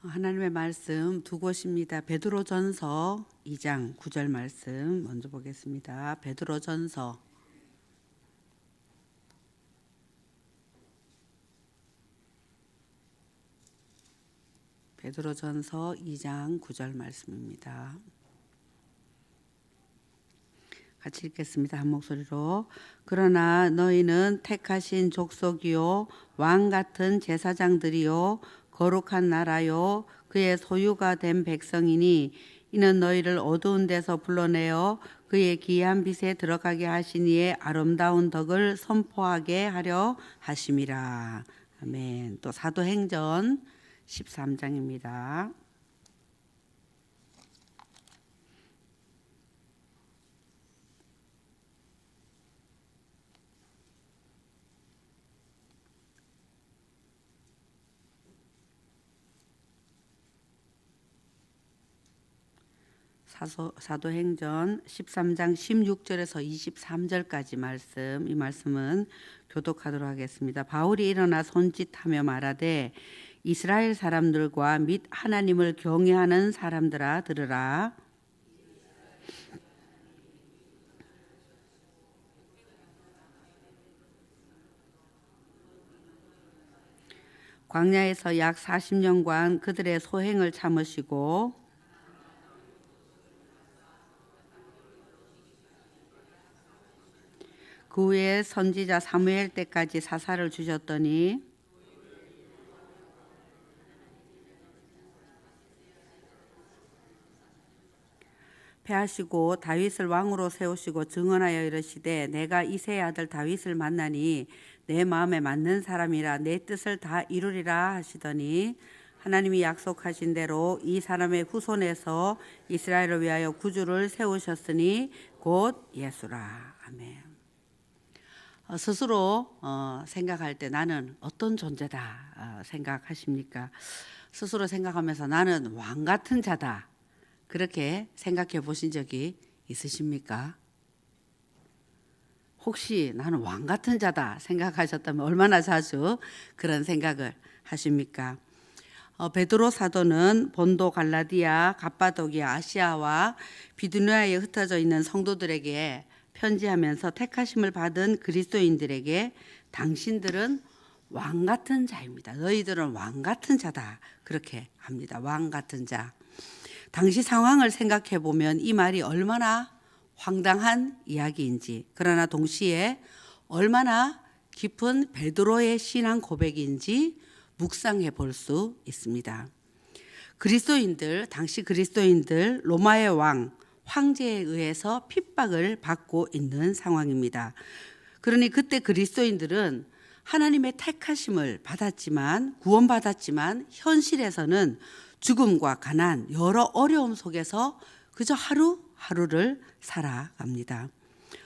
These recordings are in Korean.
하나님의 말씀 두 곳입니다. 베드로전서 2장 9절 말씀 먼저 보겠습니다. 베드로전서 2장 9절 말씀입니다. 같이 읽겠습니다. 한 목소리로. 그러나 너희는 택하신 족속이요 왕 같은 제사장들이요 거룩한 나라요 그의 소유가 된 백성이니 이는 너희를 어두운 데서 불러내어 그의 기이한 빛에 들어가게 하신 이의 아름다운 덕을 선포하게 하려 하심이라. 아멘. 또 사도행전 13장입니다. 사도행전 13장 16절에서 23절까지 말씀, 이 말씀은 교독하도록 하겠습니다. 바울이 일어나 손짓하며 말하되 이스라엘 사람들과 및 하나님을 경외하는 사람들아 들으라. 광야에서 약 40년간 그들의 소행을 참으시고 그 후에 선지자 사무엘 때까지 사사를 주셨더니 패하시고 다윗을 왕으로 세우시고 증언하여 이르시되 내가 이새의 아들 다윗을 만나니 내 마음에 맞는 사람이라 내 뜻을 다 이루리라 하시더니 하나님이 약속하신 대로 이 사람의 후손에서 이스라엘을 위하여 구주를 세우셨으니 곧 예수라. 아멘. 스스로 생각할 때 나는 어떤 존재다 생각하십니까? 스스로 생각하면서 나는 왕 같은 자다 그렇게 생각해 보신 적이 있으십니까? 혹시 나는 왕 같은 자다 생각하셨다면 얼마나 자주 그런 생각을 하십니까? 베드로 사도는 본도, 갈라디아, 갑바도기아, 아시아와 비두니아에 흩어져 있는 성도들에게 편지하면서 택하심을 받은 그리스도인들에게 당신들은 왕 같은 자입니다. 너희들은 왕 같은 자다. 그렇게 합니다. 왕 같은 자. 당시 상황을 생각해 보면 이 말이 얼마나 황당한 이야기인지, 그러나 동시에 얼마나 깊은 베드로의 신앙 고백인지 묵상해 볼 수 있습니다. 당시 그리스도인들 로마의 황제에 의해서 핍박을 받고 있는 상황입니다. 그러니 그때 그리스도인들은 하나님의 택하심을 받았지만 구원받았지만 현실에서는 죽음과 가난 여러 어려움 속에서 그저 하루하루를 살아갑니다.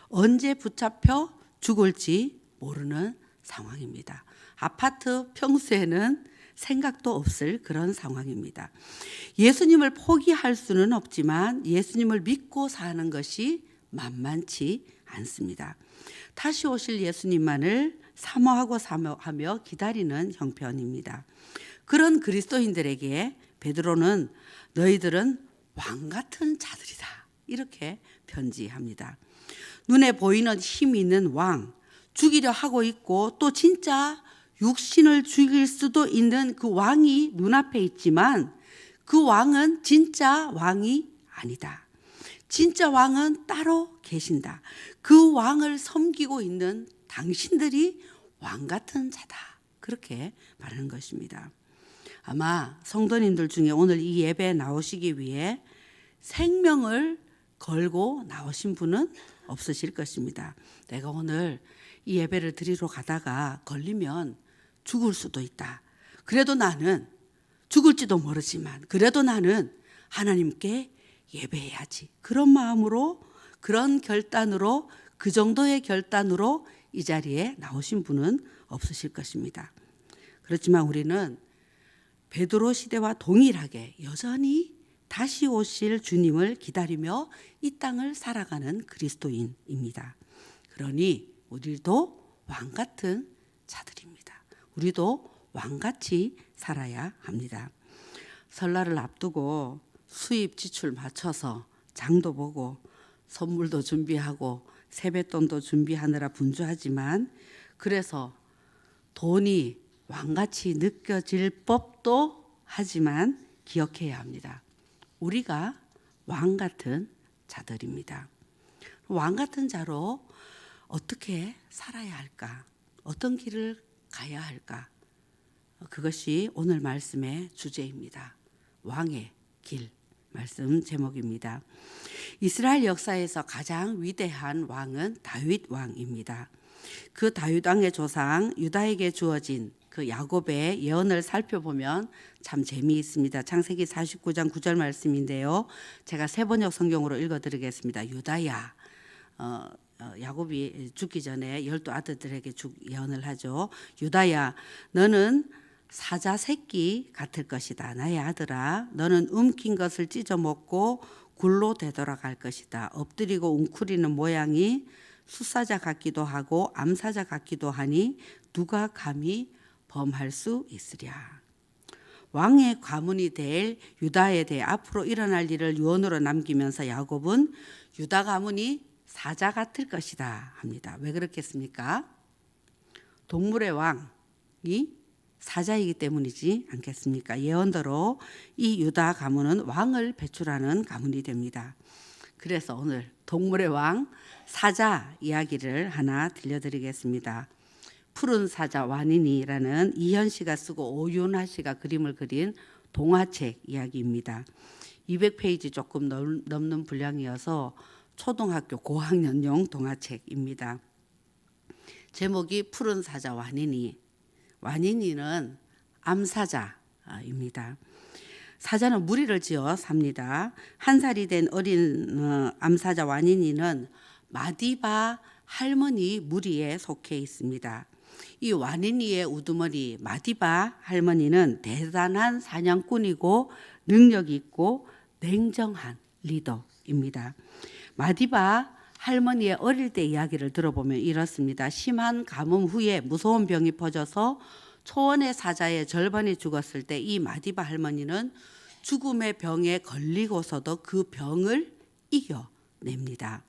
언제 붙잡혀 죽을지 모르는 상황입니다. 아파트 평수에는 생각도 없을 그런 상황입니다. 예수님을 포기할 수는 없지만 예수님을 믿고 사는 것이 만만치 않습니다. 다시 오실 예수님만을 사모하며 기다리는 형편입니다. 그런 그리스도인들에게 베드로는 너희들은 왕 같은 자들이다 이렇게 편지합니다. 눈에 보이는 힘이 있는 왕, 죽이려 하고 있고 또 진짜 육신을 죽일 수도 있는 그 왕이 눈앞에 있지만 그 왕은 진짜 왕이 아니다. 진짜 왕은 따로 계신다. 그 왕을 섬기고 있는 당신들이 왕 같은 자다. 그렇게 말하는 것입니다. 아마 성도님들 중에 오늘 이 예배에 나오시기 위해 생명을 걸고 나오신 분은 없으실 것입니다. 내가 오늘 이 예배를 드리러 가다가 걸리면 죽을 수도 있다. 그래도 나는 죽을지도 모르지만 그래도 나는 하나님께 예배해야지. 그런 마음으로 그런 결단으로 그 정도의 결단으로 이 자리에 나오신 분은 없으실 것입니다. 그렇지만 우리는 베드로 시대와 동일하게 여전히 다시 오실 주님을 기다리며 이 땅을 살아가는 그리스도인입니다. 그러니 우리도 왕 같은 자들입니다. 우리도 왕같이 살아야 합니다. 설날을 앞두고 수입 지출 맞춰서 장도 보고 선물도 준비하고 세뱃돈도 준비하느라 분주하지만 그래서 돈이 왕같이 느껴질 법도 하지만 기억해야 합니다. 우리가 왕 같은 자들입니다. 왕 같은 자로 어떻게 살아야 할까? 어떤 길을 가야 할까? 그것이 오늘 말씀의 주제입니다. 왕의 길 말씀 제목입니다. 이스라엘 역사에서 가장 위대한 왕은 다윗 왕입니다. 그 다윗 왕의 조상 유다에게 주어진 그 야곱의 예언을 살펴보면 참 재미있습니다. 창세기 49장 9절 말씀인데요. 제가 세번역 성경으로 읽어드리겠습니다. 유다야, 야곱이 죽기 전에 12 아들들에게 예언을 하죠. 유다야, 너는 사자 새끼 같을 것이다. 나의 아들아, 너는 움킨 것을 찢어 먹고 굴로 되돌아갈 것이다. 엎드리고 웅크리는 모양이 수사자 같기도 하고 암사자 같기도 하니 누가 감히 범할 수 있으랴. 왕의 가문이 될 유다에 대해 앞으로 일어날 일을 유언으로 남기면서 야곱은 유다 가문이 사자 같을 것이다 합니다. 왜 그렇겠습니까? 동물의 왕이 사자이기 때문이지 않겠습니까? 예언대로 이 유다 가문은 왕을 배출하는 가문이 됩니다. 그래서 오늘 동물의 왕 사자 이야기를 하나 들려드리겠습니다. 푸른 사자 와니니라는 이현 씨가 쓰고 오윤하 씨가 그림을 그린 동화책 이야기입니다. 200페이지 조금 넘는 분량이어서 초등학교 고학년용 동화책입니다. 제목이 푸른 사자 와니니. 와니니는 암사자입니다. 사자는 무리를 지어 삽니다. 1살이 된 어린 암사자 와니니는 마디바 할머니 무리에 속해 있습니다. 이 와니니의 우두머리 마디바 할머니는 대단한 사냥꾼이고 능력 있고 냉정한 리더입니다. 마디바 할머니의 어릴 때 이야기를 들어보면 이렇습니다. 심한 가뭄 후에 무서운 병이 퍼져서 초원의 사자의 절반이 죽었을 때 이 마디바 할머니는 죽음의 병에 걸리고서도 그 병을 이겨냅니다.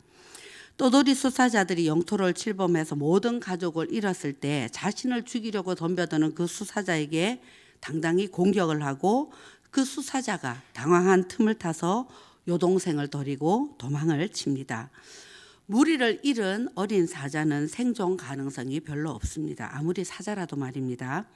떠돌이 수사자들이 영토를 침범해서 모든 가족을 잃었을 때 자신을 죽이려고 덤벼드는 그 수사자에게 당당히 공격을 하고 그 수사자가 당황한 틈을 타서 여동생을 데리고 도망을 칩니다. 무리를 잃은 어린 사자는 생존 가능성이 별로 없습니다. 아무리 사자라도 말입니다.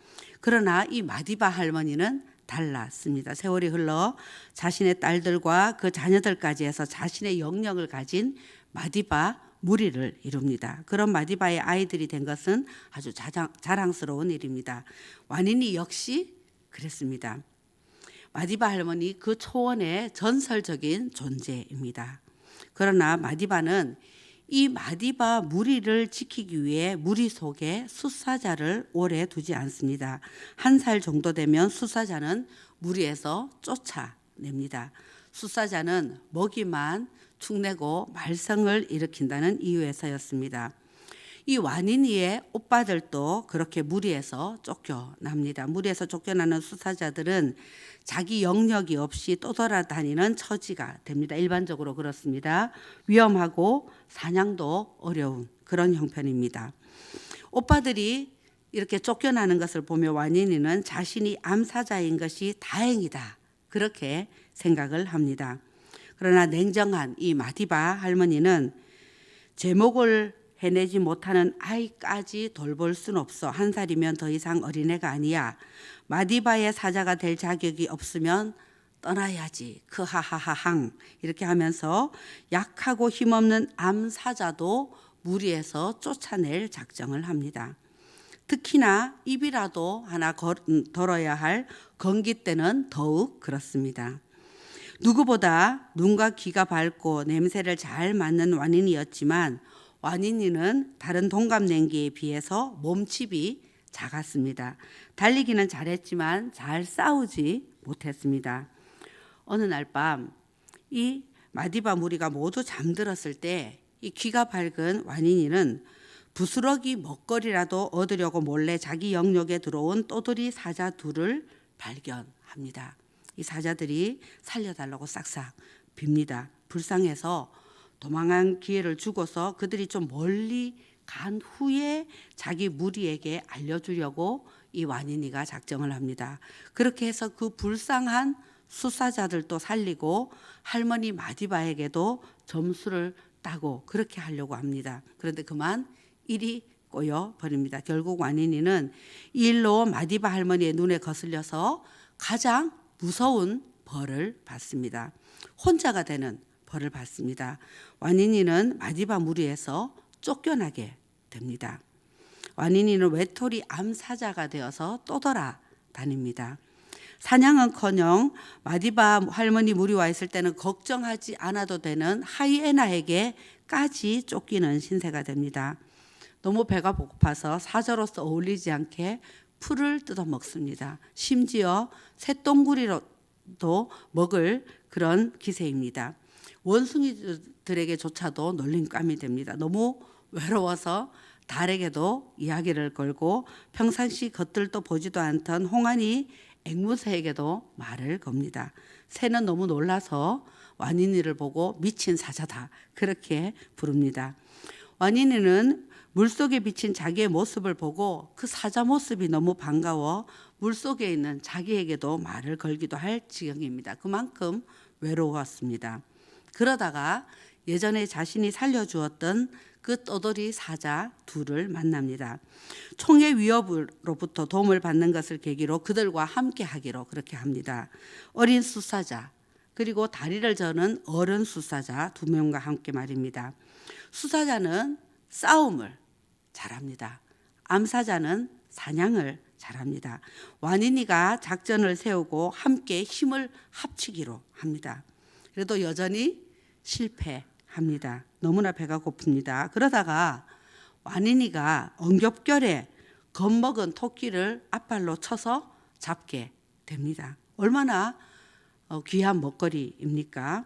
그러나 이 마디바 할머니는 달랐습니다. 세월이 흘러 자신의 딸들과 그 자녀들까지 해서 자신의 영역을 가진 마디바 무리를 이룹니다. 그런 마디바의 아이들이 된 것은 아주 자랑스러운 일입니다. 와니니 역시 그랬습니다. 마디바 할머니 그 초원의 전설적인 존재입니다. 그러나 마디바는 이 마디바 무리를 지키기 위해 무리 속에 수사자를 오래 두지 않습니다. 1살 정도 되면 수사자는 무리에서 쫓아냅니다. 수사자는 먹이만 축내고 말썽을 일으킨다는 이유에서였습니다. 이 와니니의 오빠들도 그렇게 무리에서 쫓겨납니다. 무리에서 쫓겨나는 수사자들은 자기 영역이 없이 떠돌아다니는 처지가 됩니다. 일반적으로 그렇습니다. 위험하고 사냥도 어려운 그런 형편입니다. 오빠들이 이렇게 쫓겨나는 것을 보며 와니니는 자신이 암사자인 것이 다행이다. 그렇게 생각을 합니다. 그러나 냉정한 이 마디바 할머니는 제목을 해내지 못하는 아이까지 돌볼 순 없어. 1살이면 더 이상 어린애가 아니야. 마디바의 사자가 될 자격이 없으면 떠나야지. 크하하하항 이렇게 하면서 약하고 힘없는 암사자도 무리에서 쫓아낼 작정을 합니다. 특히나 입이라도 하나 덜어야 할 건기 때는 더욱 그렇습니다. 누구보다 눈과 귀가 밝고 냄새를 잘 맡는 와니니였지만 와니니는 다른 동갑내기에 비해서 몸집이 작았습니다. 달리기는 잘했지만 잘 싸우지 못했습니다. 어느 날 밤 이 마디바 무리가 모두 잠들었을 때 이 귀가 밝은 와니니는 부스러기 먹거리라도 얻으려고 몰래 자기 영역에 들어온 떠돌이 사자 둘을 발견합니다. 이 사자들이 살려달라고 싹싹 빕니다. 불쌍해서 도망한 기회를 주고서 그들이 좀 멀리 간 후에 자기 무리에게 알려주려고 이 와니니가 작정을 합니다. 그렇게 해서 그 불쌍한 수사자들도 살리고 할머니 마디바에게도 점수를 따고 그렇게 하려고 합니다. 그런데 그만 일이 꼬여 버립니다. 결국 와니니는 이 일로 마디바 할머니의 눈에 거슬려서 가장 무서운 벌을 받습니다. 혼자가 되는 벌을 받습니다. 와니니는 마디바 무리에서 쫓겨나게 됩니다. 와니니는 외톨이 암사자가 되어서 떠돌아다닙니다. 사냥은커녕 마디바 할머니 무리와 있을 때는 걱정하지 않아도 되는 하이에나에게까지 쫓기는 신세가 됩니다. 너무 배가 고파서 사자로서 어울리지 않게 풀을 뜯어 먹습니다. 심지어 새똥구리도 먹을 그런 기세입니다. 원숭이들에게조차도 놀림감이 됩니다. 너무 외로워서 달에게도 이야기를 걸고 평상시 겉들도 보지도 않던 홍아니 앵무새에게도 말을 겁니다. 새는 너무 놀라서 와니니를 보고 미친 사자다 그렇게 부릅니다. 와니니는 물속에 비친 자기의 모습을 보고 그 사자 모습이 너무 반가워 물속에 있는 자기에게도 말을 걸기도 할 지경입니다. 그만큼 외로웠습니다. 그러다가 예전에 자신이 살려주었던 그 떠돌이 사자 둘을 만납니다. 총의 위협으로부터 도움을 받는 것을 계기로 그들과 함께 하기로 그렇게 합니다. 어린 수사자 그리고 다리를 저는 어른 수사자 두 명과 함께 말입니다. 수사자는 싸움을 잘합니다. 암사자는 사냥을 잘합니다. 와니니가 작전을 세우고 함께 힘을 합치기로 합니다. 그래도 여전히 실패합니다. 너무나 배가 고픕니다. 그러다가 와니니가 엉겹결에 겁먹은 토끼를 앞발로 쳐서 잡게 됩니다. 얼마나 귀한 먹거리입니까?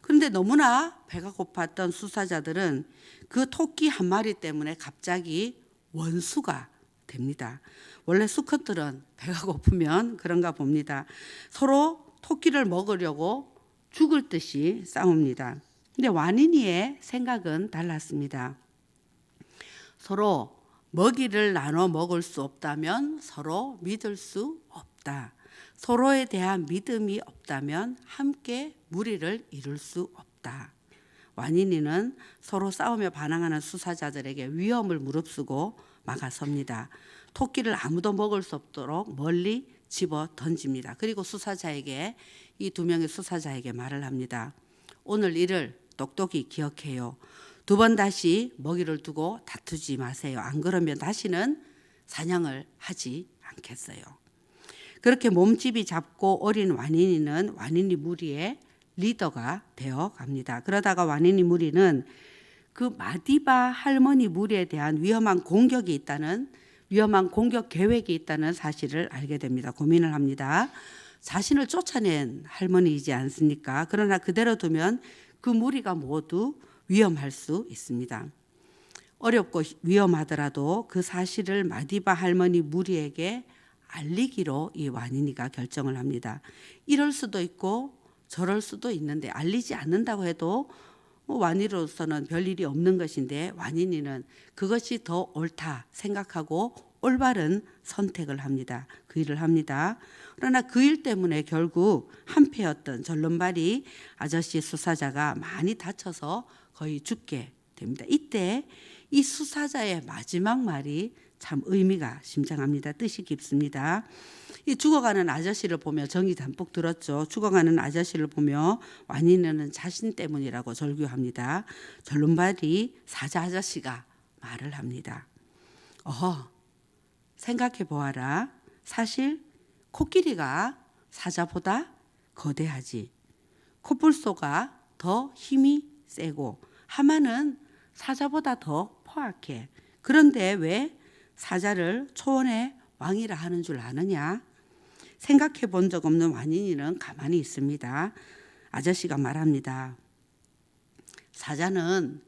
그런데 너무나 배가 고팠던 수사자들은 그 토끼 한 마리 때문에 갑자기 원수가 됩니다. 원래 수컷들은 배가 고프면 그런가 봅니다. 서로 토끼를 먹으려고 죽을 듯이 싸웁니다. 근데 와니니의 생각은 달랐습니다. 서로 먹이를 나눠 먹을 수 없다면 서로 믿을 수 없다. 서로에 대한 믿음이 없다면 함께 무리를 이룰 수 없다. 와니니는 서로 싸우며 반항하는 수사자들에게 위험을 무릅쓰고 막아섭니다. 토끼를 아무도 먹을 수 없도록 멀리 집어 던집니다. 그리고 수사자에게 이 두 명의 수사자에게 말을 합니다. 오늘 일을 똑똑히 기억해요. 두 번 다시 먹이를 두고 다투지 마세요. 안 그러면 다시는 사냥을 하지 않겠어요. 그렇게 몸집이 작고 어린 와니니는 와니니 무리의 리더가 되어 갑니다. 그러다가 와니니 무리는 그 마디바 할머니 무리에 대한 위험한 공격 계획이 있다는 사실을 알게 됩니다. 고민을 합니다. 자신을 쫓아낸 할머니이지 않습니까? 그러나 그대로 두면 그 무리가 모두 위험할 수 있습니다. 어렵고 위험하더라도 그 사실을 마디바 할머니 무리에게 알리기로 이 와니니가 결정을 합니다. 이럴 수도 있고 저럴 수도 있는데 알리지 않는다고 해도 와니로서는 별일이 없는 것인데 와니니는 그것이 더 옳다 생각하고 올바른 선택을 합니다. 그 일을 합니다. 그러나 그 일 때문에 결국 한패였던 절름발이 아저씨 수사자가 많이 다쳐서 거의 죽게 됩니다. 이때 이 수사자의 마지막 말이 참 의미가 심장합니다. 뜻이 깊습니다. 이 죽어가는 아저씨를 보며 정이 담뿍 들었죠. 죽어가는 아저씨를 보며 와니니는 자신 때문이라고 절규합니다. 절름발이 사자 아저씨가 말을 합니다. 생각해 보아라. 사실 코끼리가 사자보다 거대하지. 코뿔소가 더 힘이 세고 하마는 사자보다 더 포악해. 그런데 왜 사자를 초원의 왕이라 하는 줄 아느냐? 생각해 본 적 없는 와니니는 가만히 있습니다. 아저씨가 말합니다. 사자는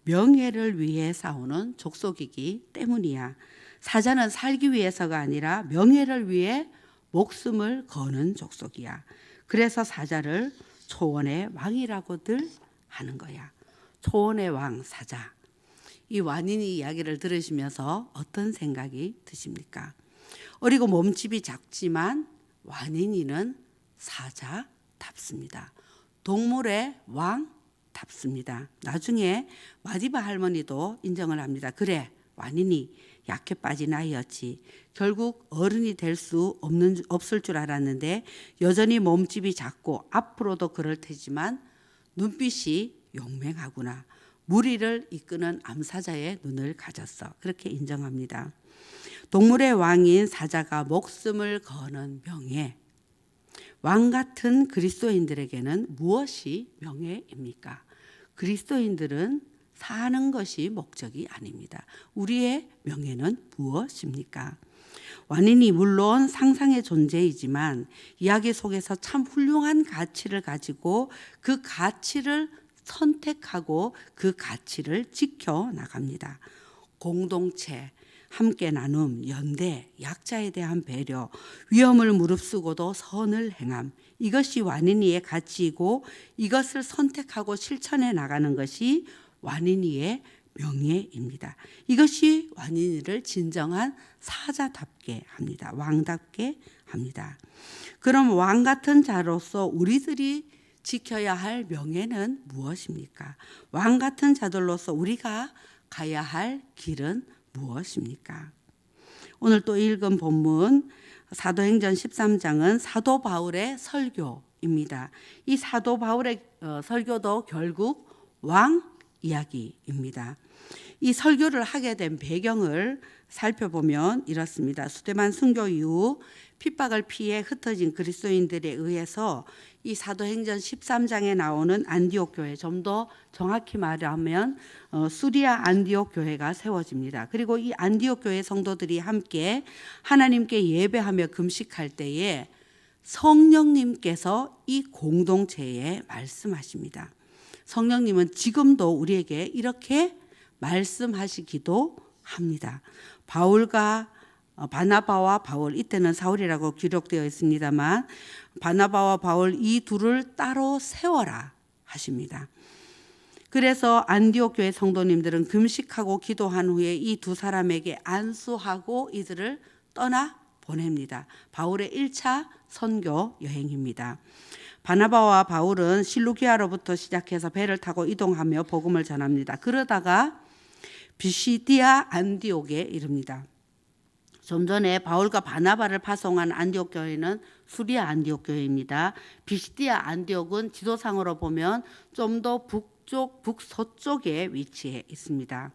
명예를 위해 싸우는 족속이기 때문이야. 사자는 살기 위해서가 아니라 명예를 위해 목숨을 거는 족속이야. 그래서 사자를 초원의 왕이라고들 하는 거야. 초원의 왕 사자. 이 완인이 이야기를 들으시면서 어떤 생각이 드십니까? 어리고 몸집이 작지만 완인이는 사자답습니다. 동물의 왕답습니다. 나중에 마디바 할머니도 인정을 합니다. 그래, 완인이 약해 빠진 아이였지. 결국 어른이 될 수 없을 줄 알았는데 여전히 몸집이 작고 앞으로도 그럴 테지만 눈빛이 용맹하구나. 무리를 이끄는 암사자의 눈을 가졌어. 그렇게 인정합니다. 동물의 왕인 사자가 목숨을 거는 명예. 왕 같은 그리스도인들에게는 무엇이 명예입니까? 그리스도인들은 사는 것이 목적이 아닙니다. 우리의 명예는 무엇입니까? 완인이 물론 상상의 존재이지만 이야기 속에서 참 훌륭한 가치를 가지고 그 가치를 선택하고 그 가치를 지켜나갑니다. 공동체, 함께 나눔, 연대, 약자에 대한 배려, 위험을 무릅쓰고도 선을 행함. 이것이 완인이의 가치이고 이것을 선택하고 실천해 나가는 것이 완인이의 명예입니다. 이것이 완인이를 진정한 사자답게 합니다. 왕답게 합니다. 그럼 왕 같은 자로서 우리들이 지켜야 할 명예는 무엇입니까? 왕 같은 자들로서 우리가 가야 할 길은 무엇입니까? 오늘 또 읽은 본문 사도행전 13장은 사도 바울의 설교입니다. 이 사도 바울의 설교도 결국 왕 이야기입니다. 이 설교를 하게 된 배경을 살펴보면 이렇습니다. 수데만 순교 이후 핍박을 피해 흩어진 그리스도인들에 의해서 이 사도행전 13장에 나오는 안디옥 교회, 좀 더 정확히 말하면 수리아 안디옥 교회가 세워집니다. 그리고 이 안디옥 교회 성도들이 함께 하나님께 예배하며 금식할 때에 성령님께서 이 공동체에 말씀하십니다. 성령님은 지금도 우리에게 이렇게 말씀하시기도 합니다. 바울과 바나바와 바울, 이때는 사울이라고 기록되어 있습니다만 바나바와 바울 이 둘을 따로 세워라 하십니다. 그래서 안디옥 교회 성도님들은 금식하고 기도한 후에 이 두 사람에게 안수하고 이들을 떠나 보냅니다. 바울의 1차 선교 여행입니다. 바나바와 바울은 실루키아로부터 시작해서 배를 타고 이동하며 복음을 전합니다. 그러다가 비시디아 안디옥에 이릅니다. 좀 전에 바울과 바나바를 파송한 안디옥 교회는 수리아 안디옥 교회입니다. 비시디아 안디옥은 지도상으로 보면 좀 더 북쪽, 북서쪽에 위치해 있습니다.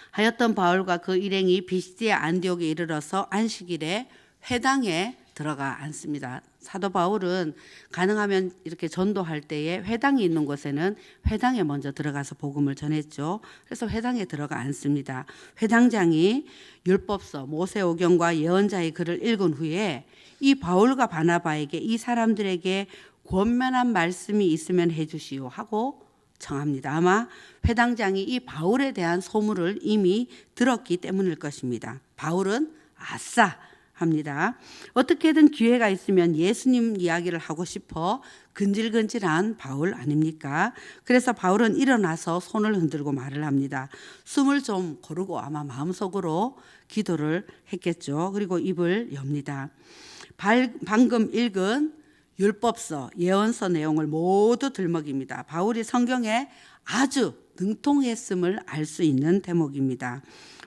하여튼 바울과 그 일행이 비시디아 안디옥에 이르러서 안식일에 회당에 들어가 앉습니다. 사도 바울은 가능하면 이렇게 전도할 때에 회당이 있는 곳에는 회당에 먼저 들어가서 복음을 전했죠. 그래서 회당에 들어가 앉습니다. 회당장이 율법서, 모세오경과 예언자의 글을 읽은 후에 이 바울과 바나바에게 이 사람들에게 권면한 말씀이 있으면 해주시오 하고 청합니다. 아마 회당장이 이 바울에 대한 소문을 이미 들었기 때문일 것입니다. 바울은 아싸 합니다. 어떻게든 기회가 있으면 예수님 이야기를 하고 싶어 근질근질한 바울 아닙니까? 그래서 바울은 일어나서 손을 흔들고 말을 합니다. 숨을 좀 고르고 아마 마음속으로 기도를 했겠죠. 그리고 입을 엽니다. 방금 읽은 율법서, 예언서 내용을 모두 들먹입니다. 바울이 성경에 아주 능통했음을 알 수 있는 대목입니다.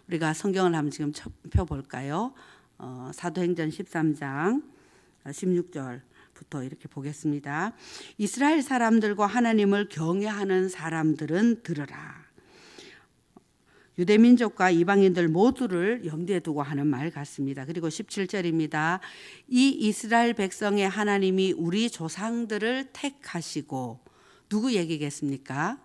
우리가 성경을 한번 지금 펴볼까요? 사도행전 13장 16절부터 이렇게 보겠습니다. 이스라엘 사람들과 하나님을 경외하는 사람들은 들으라. 유대민족과 이방인들 모두를 염두에 두고 하는 말 같습니다. 그리고 17절입니다. 이 이스라엘 백성의 하나님이 우리 조상들을 택하시고, 누구 얘기겠습니까?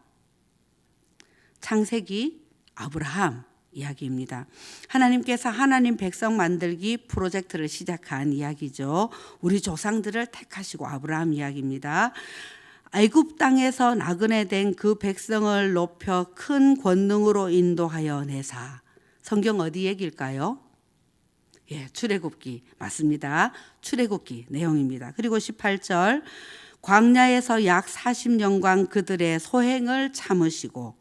창세기 아브라함 이야기입니다. 하나님께서 하나님 백성 만들기 프로젝트를 시작한 이야기죠. 우리 조상들을 택하시고 아브라함 이야기입니다. 애굽 땅에서 나그네 된 그 백성을 높여 큰 권능으로 인도하여 내사. 성경 어디 얘기일까요? 예, 출애굽기 맞습니다. 출애굽기 내용입니다. 그리고 18절 광야에서 약 40년간 그들의 소행을 참으시고,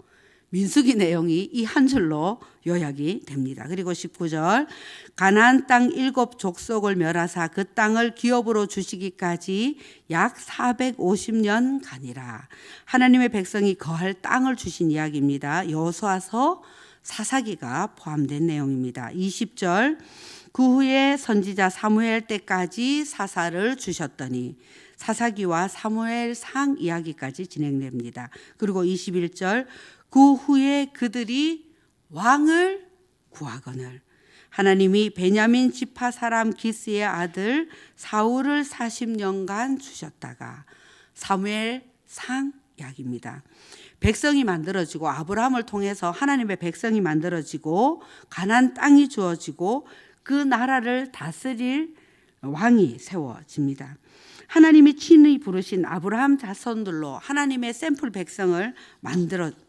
민수기 내용이 이 한 줄로 요약이 됩니다. 그리고 19절 가나안 땅 7 족속을 멸하사 그 땅을 기업으로 주시기까지 약 450년 가니라. 하나님의 백성이 거할 땅을 주신 이야기입니다. 여호수아서 사사기가 포함된 내용입니다. 20절 그 후에 선지자 사무엘 때까지 사사를 주셨더니, 사사기와 사무엘상 이야기까지 진행됩니다. 그리고 21절 그 후에 그들이 왕을 구하거늘 하나님이 베냐민 지파 사람 기스의 아들 사울을 40년간 주셨다가, 사무엘상 이야기입니다. 백성이 만들어지고 아브라함을 통해서 하나님의 백성이 만들어지고 가나안 땅이 주어지고 그 나라를 다스릴 왕이 세워집니다. 하나님이 친히 부르신 아브라함 자손들로 하나님의 샘플 백성을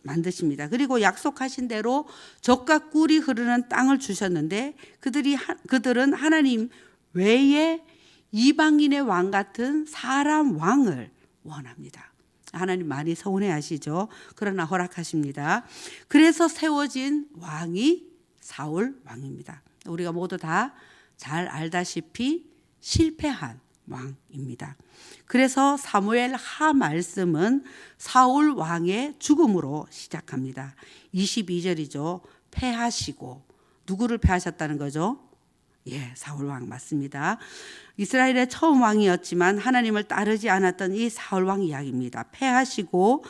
만드십니다. 그리고 약속하신 대로 젖과 꿀이 흐르는 땅을 주셨는데 그들은 하나님 외에 이방인의 왕 같은 사람 왕을 원합니다. 하나님 많이 서운해하시죠. 그러나 허락하십니다. 그래서 세워진 왕이 사울 왕입니다. 우리가 모두 다 잘 알다시피 실패한 왕입니다. 그래서 사무엘 하 말씀은 사울 왕의 죽음으로 시작합니다. 22절이죠. 패하시고, 누구를 패하셨다는 거죠? 예, 사울 왕 맞습니다. 이스라엘의 처음 왕이었지만 하나님을 따르지 않았던 이 사울 왕 이야기입니다. 패하시고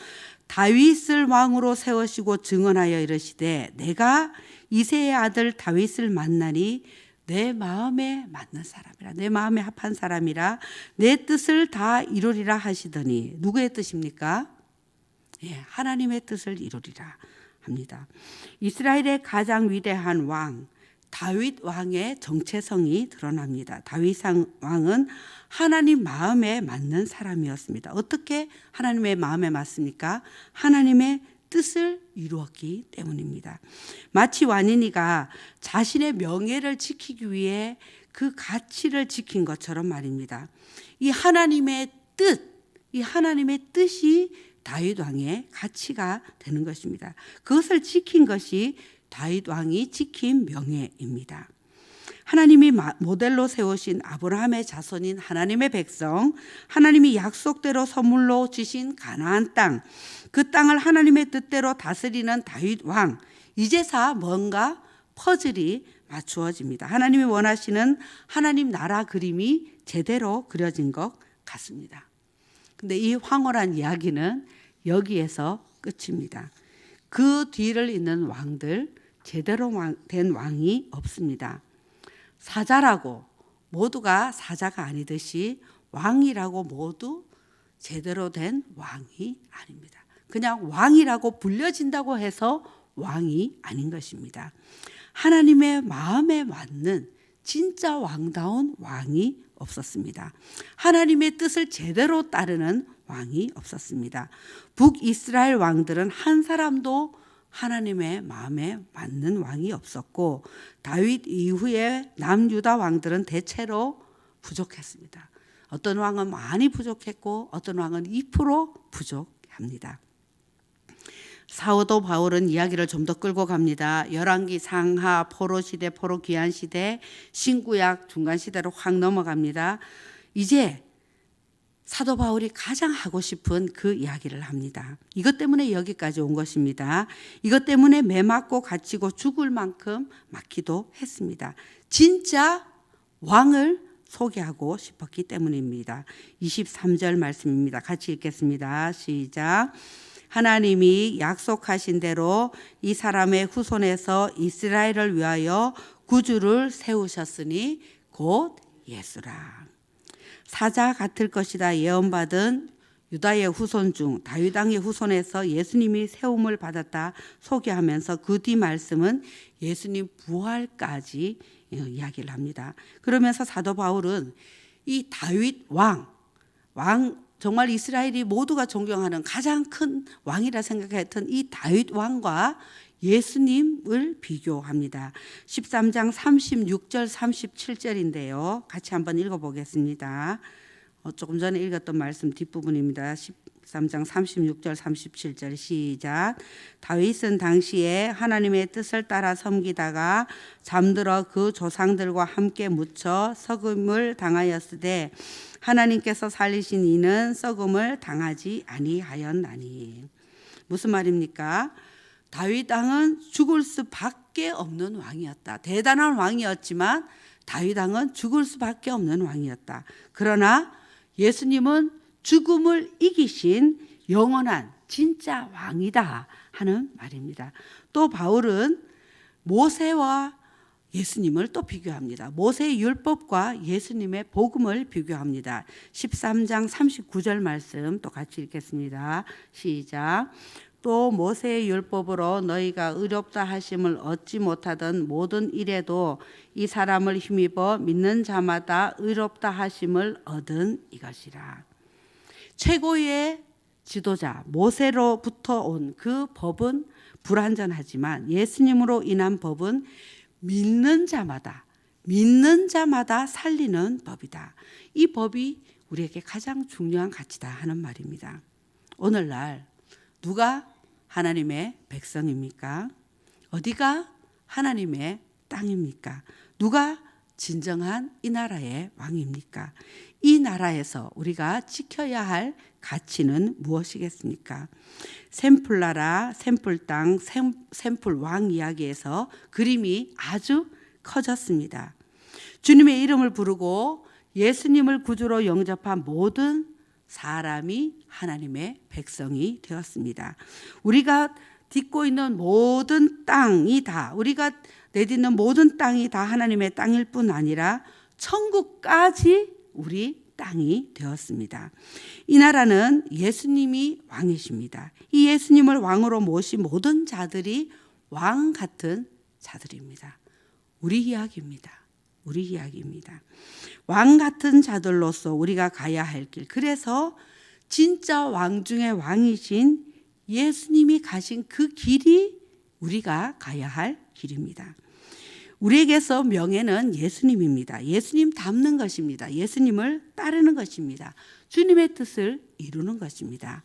다윗을 왕으로 세우시고 증언하여 이르시되 내가 이새의 아들 다윗을 만나니 내 마음에 맞는 사람이라, 내 마음에 합한 사람이라 내 뜻을 다 이루리라 하시더니, 누구의 뜻입니까? 예, 하나님의 뜻을 이루리라 합니다. 이스라엘의 가장 위대한 왕 다윗 왕의 정체성이 드러납니다. 다윗 왕은 하나님 마음에 맞는 사람이었습니다. 어떻게 하나님의 마음에 맞습니까? 하나님의 뜻을 이루었기 때문입니다. 마치 완인이가 자신의 명예를 지키기 위해 그 가치를 지킨 것처럼 말입니다. 이 하나님의 뜻이 다윗 왕의 가치가 되는 것입니다. 그것을 지킨 것이 다윗 왕이 지킨 명예입니다. 하나님이 모델로 세우신 아브라함의 자손인 하나님의 백성, 하나님이 약속대로 선물로 주신 가나안 땅, 그 땅을 하나님의 뜻대로 다스리는 다윗 왕, 이제서 뭔가 퍼즐이 맞추어집니다. 하나님이 원하시는 하나님 나라 그림이 제대로 그려진 것 같습니다. 근데 이 황홀한 이야기는 여기에서 끝입니다. 그 뒤를 잇는 왕들, 제대로 된 왕이 없습니다. 사자라고 모두가 사자가 아니듯이 왕이라고 모두 제대로 된 왕이 아닙니다. 그냥 왕이라고 불려진다고 해서 왕이 아닌 것입니다. 하나님의 마음에 맞는 진짜 왕다운 왕이 없었습니다. 하나님의 뜻을 제대로 따르는 왕이 없었습니다. 북이스라엘 왕들은 한 사람도 하나님의 마음에 맞는 왕이 없었고, 다윗 이후에 남유다 왕들은 대체로 부족했습니다. 어떤 왕은 많이 부족했고 어떤 왕은 2% 부족합니다. 사도 바울은 이야기를 좀 더 끌고 갑니다. 열왕기 상하, 포로 시대, 포로 귀환 시대, 신구약 중간 시대로 확 넘어갑니다. 이제 사도 바울이 가장 하고 싶은 그 이야기를 합니다. 이것 때문에 여기까지 온 것입니다. 이것 때문에 매 맞고 갇히고 죽을 만큼 맞기도 했습니다. 진짜 왕을 소개하고 싶었기 때문입니다. 23절 말씀입니다. 같이 읽겠습니다. 시작. 하나님이 약속하신 대로 이 사람의 후손에서 이스라엘을 위하여 구주를 세우셨으니 곧 예수라. 사자 같을 것이다 예언받은 유다의 후손 중 다윗 왕의 후손에서 예수님이 세움을 받았다 소개하면서 그 뒤 말씀은 예수님 부활까지 이야기를 합니다. 그러면서 사도 바울은 이 다윗 왕 정말 이스라엘이 모두가 존경하는 가장 큰 왕이라 생각했던 이 다윗 왕과 예수님을 비교합니다. 13장 36절 37절인데요. 같이 한번 읽어보겠습니다. 조금 전에 읽었던 말씀 뒷부분입니다. 13장 36절 37절 시작. 다윗은 당시에 하나님의 뜻을 따라 섬기다가 잠들어 그 조상들과 함께 묻혀 썩음을 당하였으되 하나님께서 살리신 이는 썩음을 당하지 아니하였나니. 무슨 말입니까? 다윗 왕은 죽을 수밖에 없는 왕이었다. 대단한 왕이었지만 다윗 왕은 죽을 수밖에 없는 왕이었다. 그러나 예수님은 죽음을 이기신 영원한 진짜 왕이다 하는 말입니다. 또 바울은 모세와 예수님을 또 비교합니다. 모세의 율법과 예수님의 복음을 비교합니다. 13장 39절 말씀 또 같이 읽겠습니다. 시작. 또 모세의 율법으로 너희가 의롭다 하심을 얻지 못하던 모든 일에도 이 사람을 힘입어 믿는 자마다 의롭다 하심을 얻은 이것이라. 최고의 지도자 모세로부터 온 그 법은 불완전하지만 예수님으로 인한 법은 믿는 자마다 살리는 법이다. 이 법이 우리에게 가장 중요한 가치다 하는 말입니다. 오늘날 누가 하나님의 백성입니까? 어디가 하나님의 땅입니까? 누가 진정한 이 나라의 왕입니까? 이 나라에서 우리가 지켜야 할 가치는 무엇이겠습니까? 샘플나라, 샘플땅, 샘플왕 이야기에서 그림이 아주 커졌습니다. 주님의 이름을 부르고 예수님을 구주로 영접한 모든 사람이 하나님의 백성이 되었습니다. 우리가 딛고 있는 모든 땅이 다, 우리가 내딛는 모든 땅이 다 하나님의 땅일 뿐 아니라 천국까지 우리 땅이 되었습니다. 이 나라는 예수님이 왕이십니다. 이 예수님을 왕으로 모신 모든 자들이 왕 같은 자들입니다. 우리 이야기입니다. 왕 같은 자들로서 우리가 가야 할 길. 그래서 진짜 왕 중의 왕이신 예수님이 가신 그 길이 우리가 가야 할 길입니다. 우리에게서 명예는 예수님입니다. 예수님 닮는 것입니다. 예수님을 따르는 것입니다. 주님의 뜻을 이루는 것입니다.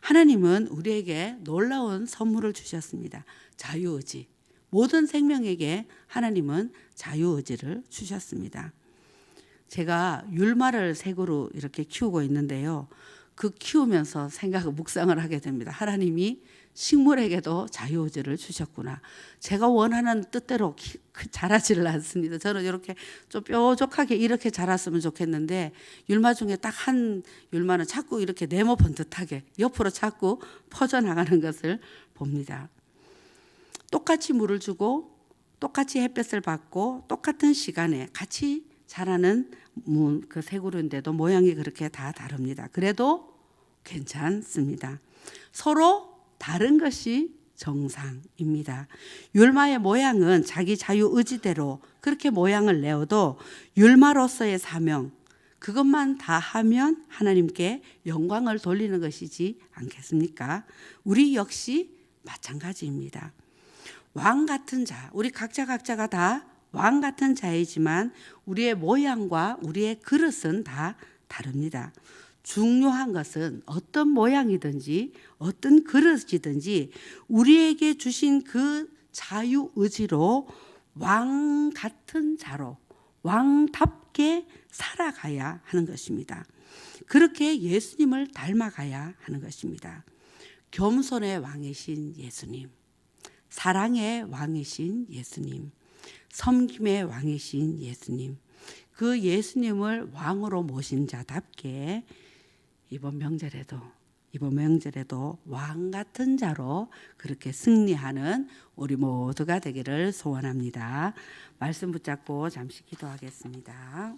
하나님은 우리에게 놀라운 선물을 주셨습니다. 자유의지. 모든 생명에게 하나님은 자유의지를 주셨습니다. 제가 율마를 색으로 이렇게 키우고 있는데요. 그 키우면서 묵상을 하게 됩니다. 하나님이 식물에게도 자유의지를 주셨구나. 제가 원하는 뜻대로 자라지를 않습니다. 저는 이렇게 좀 뾰족하게 이렇게 자랐으면 좋겠는데 율마 중에 딱 한 율마는 자꾸 이렇게 네모 번듯하게 옆으로 자꾸 퍼져나가는 것을 봅니다. 똑같이 물을 주고 똑같이 햇볕을 받고 똑같은 시간에 같이 자라는 그 새구류인데도 모양이 그렇게 다 다릅니다. 그래도 괜찮습니다. 서로 다른 것이 정상입니다. 율마의 모양은 자기 자유의지대로 그렇게 모양을 내어도 율마로서의 사명, 그것만 다 하면 하나님께 영광을 돌리는 것이지 않겠습니까? 우리 역시 마찬가지입니다. 왕 같은 자, 우리 각자가 다 왕 같은 자이지만 우리의 모양과 우리의 그릇은 다 다릅니다. 중요한 것은 어떤 모양이든지 어떤 그릇이든지 우리에게 주신 그 자유의지로 왕 같은 자로 왕답게 살아가야 하는 것입니다. 그렇게 예수님을 닮아가야 하는 것입니다. 겸손의 왕이신 예수님, 사랑의 왕이신 예수님, 섬김의 왕이신 예수님, 그 예수님을 왕으로 모신 자답게 이번 명절에도 왕 같은 자로 그렇게 승리하는 우리 모두가 되기를 소원합니다. 말씀 붙잡고 잠시 기도하겠습니다.